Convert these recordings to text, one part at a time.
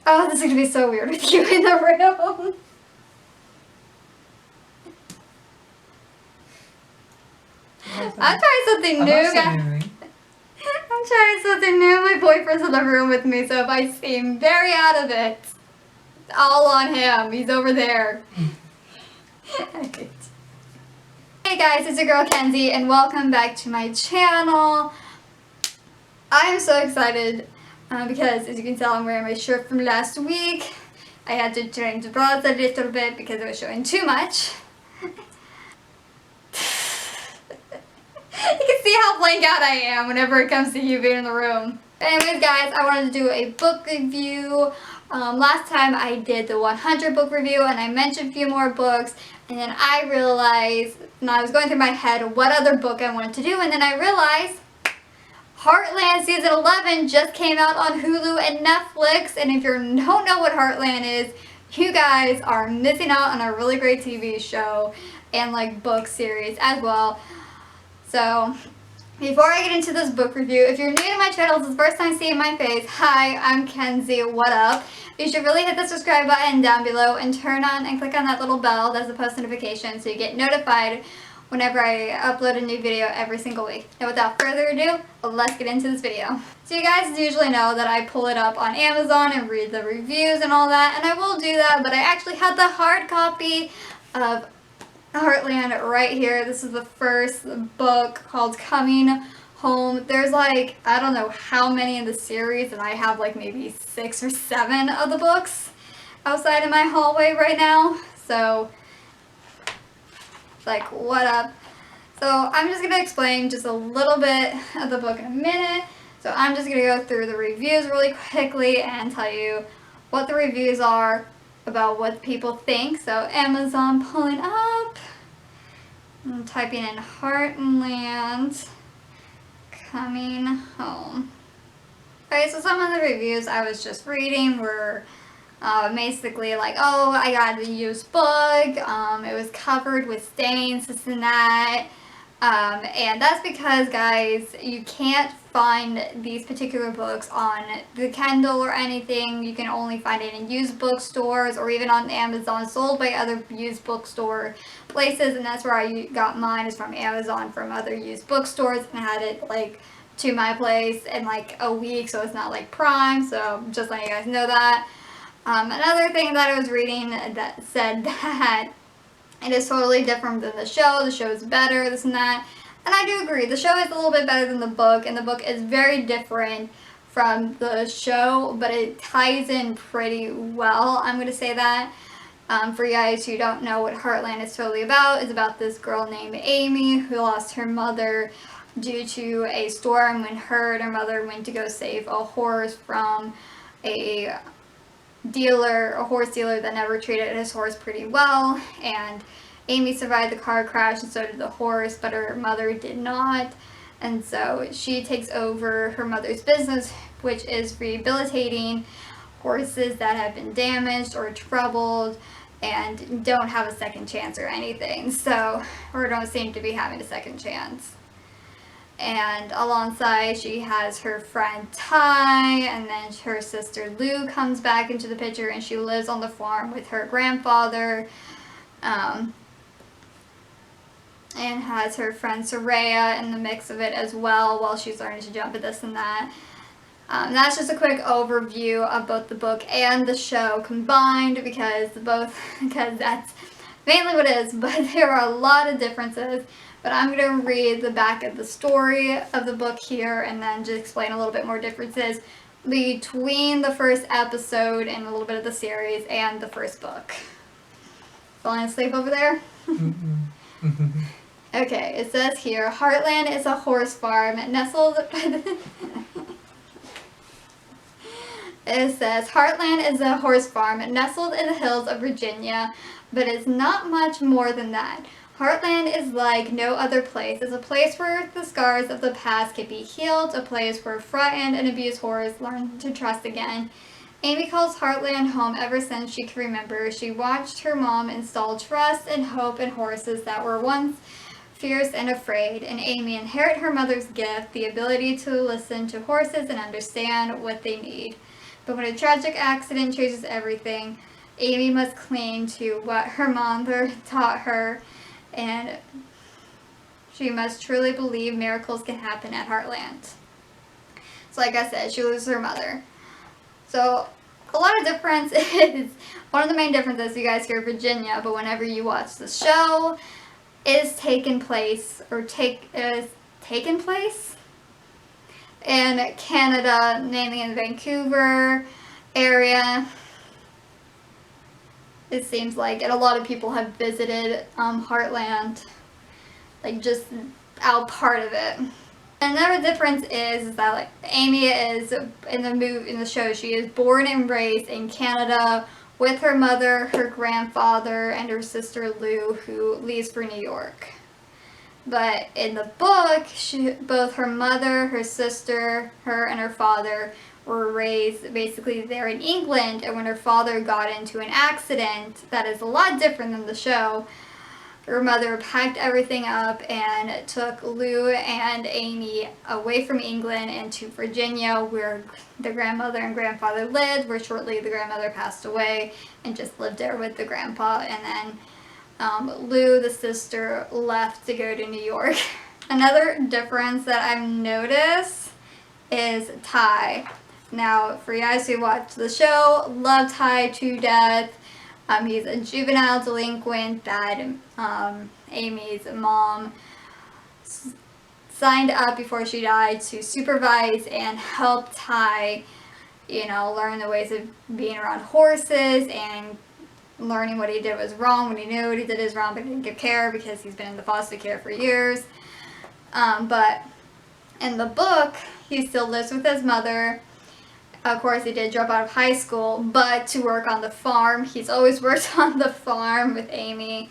Oh, this is gonna be so weird with you in the room. I'm trying something new, guys. I'm trying something new. My boyfriend's in the room with me, so if I seem very out of it, it's all on him. He's over there. Hey guys, it's your girl Kenzie, and welcome back to my channel. I am so excited because, as you can tell, I'm wearing my shirt from last week. I had to change the bras a little bit because it was showing too much. You can see how blank out I am whenever it comes to you being in the room. Anyways guys, I wanted to do a book review. Last time I did the 100 book review and I mentioned a few more books, and then I realized, and I was going through my head what other book I wanted to do, and then I realized Heartland season 11 just came out on Hulu and Netflix, and if you don't know what Heartland is, you guys are missing out on a really great TV show and like book series as well. So, before I get into this book review, if you're new to my channel, this is the first time seeing my face, hi, I'm Kenzie, what up? You should really hit the subscribe button down below and turn on and click on that little bell. That's the post notification so you get notified whenever I upload a new video every single week. And without further ado, let's get into this video. So you guys usually know that I pull it up on Amazon and read the reviews and all that, and I will do that, but I actually had the hard copy of Heartland right here. This is the first book called Coming Home. There's like, I don't know how many in the series, and I have like maybe 6 or 7 of the books outside in my hallway right now. So, like, what up? So, I'm just going to explain just a little bit of the book in a minute. So, I'm just going to go through the reviews really quickly and tell you what the reviews are about what people think. So, Amazon pulling up. I'm typing in Heartland Coming Home. Okay, so some of the reviews I was just reading were basically like, oh, I got a used book, it was covered with stains, this and that, and that's because, guys, you can't find these particular books on the Kindle or anything. You can only find it in used bookstores or even on Amazon, sold by other used bookstore places, and that's where I got mine, is from Amazon, from other used bookstores, and I had it like to my place in like a week, so it's not like Prime, so just letting you guys know that. Another thing that I was reading that said that it is totally different than the show is better, this and that, and I do agree. The show is a little bit better than the book, and the book is very different from the show, but it ties in pretty well, I'm going to say that. For you guys who don't know what Heartland is totally about, it's about this girl named Amy who lost her mother due to a storm when her and her mother went to go save a horse from a horse dealer that never treated his horse pretty well, and Amy survived the car crash and so did the horse, but her mother did not, and so she takes over her mother's business, which is rehabilitating horses that have been damaged or troubled and don't have a second chance or anything, or don't seem to be having a second chance. And alongside, she has her friend Ty, and then her sister Lou comes back into the picture, and she lives on the farm with her grandfather, and has her friend Soraya in the mix of it as well, while she's learning to jump at this and that. That's just a quick overview of both the book and the show combined, because that's mainly what it is, but there are a lot of differences. But I'm going to read the back of the story of the book here and then just explain a little bit more differences between the first episode and a little bit of the series and the first book. Falling asleep over there? Okay, it says here, Heartland is a horse farm nestled... It says, Heartland is a horse farm nestled in the hills of Virginia, but it's not much more than that. Heartland is like no other place. It's a place where the scars of the past can be healed, a place where frightened and abused horses learn to trust again. Amy calls Heartland home ever since she can remember. She watched her mom install trust and hope in horses that were once fierce and afraid, and Amy inherited her mother's gift, the ability to listen to horses and understand what they need. But when a tragic accident changes everything, Amy must cling to what her mother taught her, and she must truly believe miracles can happen at Heartland. So like I said, she loses her mother. So a lot of difference is, one of the main differences, you guys hear Virginia, but whenever you watch the show, is taken place in Canada, mainly in the Vancouver area. It seems like, and a lot of people have visited Heartland, like just out part of it. Another difference is that like Amy is in the show, she is born and raised in Canada with her mother, her grandfather, and her sister Lou, who leaves for New York. But in the book, both her mother, her sister, her and her father were raised basically there in England, and when her father got into an accident that is a lot different than the show, her mother packed everything up and took Lou and Amy away from England and to Virginia, where the grandmother and grandfather lived, where shortly the grandmother passed away and just lived there with the grandpa. And then Lou, the sister, left to go to New York. Another difference that I've noticed is Ty. Now, for you guys who watch the show, love Ty to death. He's a juvenile delinquent that Amy's mom signed up before she died to supervise and help Ty, learn the ways of being around horses and learning what he did was wrong when he knew what he did is wrong, but he didn't give care because he's been in the foster care for years. But in the book, he still lives with his mother. Of course, he did drop out of high school, but to work on the farm. He's always worked on the farm with Amy,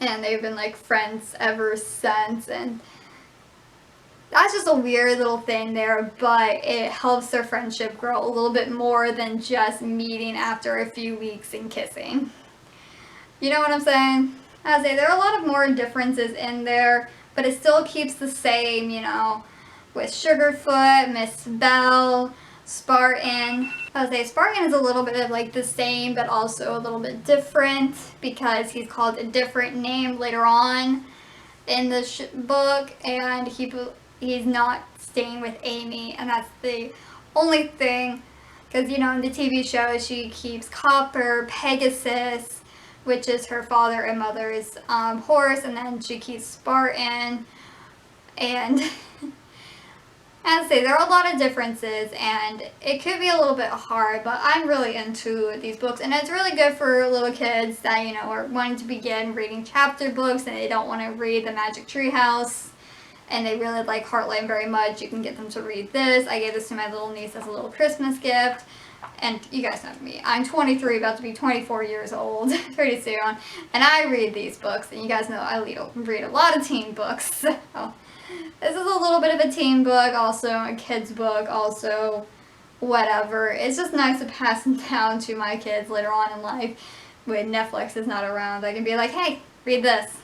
and they've been like friends ever since. And that's just a weird little thing there, but it helps their friendship grow a little bit more than just meeting after a few weeks and kissing. You know what I'm saying? I say there are a lot of more differences in there, but it still keeps the same, with Sugarfoot, Miss Bell, Spartan. I would say Spartan is a little bit of like the same, but also a little bit different because he's called a different name later on in the book, and he's not staying with Amy, and that's the only thing. Because in the TV show, she keeps Copper, Pegasus, which is her father and mother's horse, and then she keeps Spartan, and as I say, there are a lot of differences, and it could be a little bit hard, but I'm really into these books, and it's really good for little kids that, are wanting to begin reading chapter books, and they don't want to read The Magic Tree House, and they really like Heartland very much. You can get them to read this. I gave this to my little niece as a little Christmas gift, and you guys know me. I'm 23, about to be 24 years old pretty soon, and I read these books, and you guys know I read a lot of teen books, so this is a little bit of a teen book, also a kid's book, also whatever. It's just nice to pass them down to my kids later on in life when Netflix is not around. I can be like, hey, read this.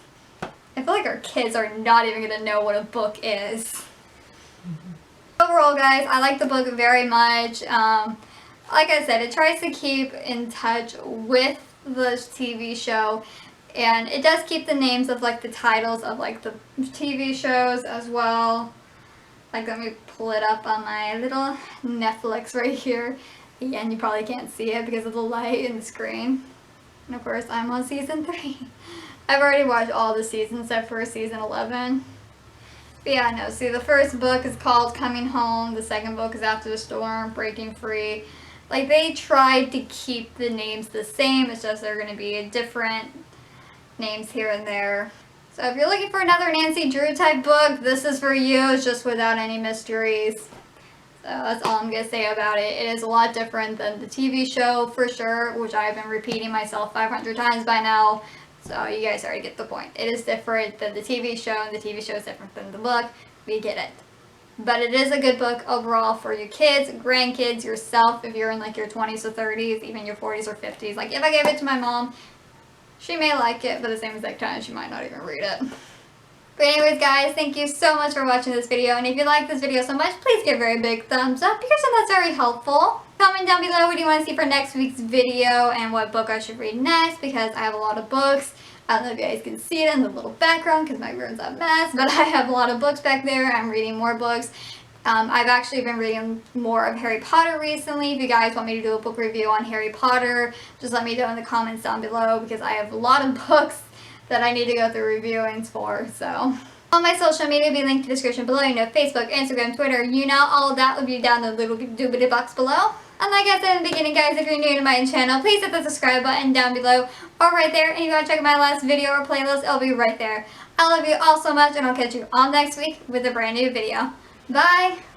I feel like our kids are not even going to know what a book is. Overall, guys, I like the book very much. Like I said, it tries to keep in touch with the TV show. And it does keep the names of like the titles of like the TV shows as well. Like, let me pull it up on my little Netflix right here. Again, you probably can't see it because of the light in the screen. And of course, I'm on season 3. I've already watched all the seasons except for season 11. But yeah, no, see, the first book is called Coming Home. The second book is After the Storm, Breaking Free. Like, they tried to keep the names the same. It's just they're going to be different names here and there. So if you're looking for another Nancy Drew type book, this is for you. It's just without any mysteries. So that's all I'm going to say about it. It is a lot different than the TV show for sure, which I've been repeating myself 500 times by now. So you guys already get the point. It is different than the TV show, and the TV show is different than the book. We get it. But it is a good book overall for your kids, grandkids, yourself, if you're in like your 20s or 30s, even your 40s or 50s. Like if I gave it to my mom, she may like it, but at the same exact time, she might not even read it. But anyways guys, thank you so much for watching this video, and if you like this video so much, please give it a very big thumbs up because that's very helpful. Comment down below what you want to see for next week's video and what book I should read next, because I have a lot of books. I don't know if you guys can see it in the little background because my room's a mess, but I have a lot of books back there. I'm reading more books. I've actually been reading more of Harry Potter recently. If you guys want me to do a book review on Harry Potter, just let me know in the comments down below because I have a lot of books that I need to go through reviewings for. So all my social media will be linked in the description below. You know, Facebook, Instagram, Twitter, you know, all of that will be down in the little doobly box below. And like I said in the beginning, guys, if you're new to my channel, please hit the subscribe button down below or right there. And if you want to check out my last video or playlist, it'll be right there. I love you all so much, and I'll catch you all next week with a brand new video. Bye!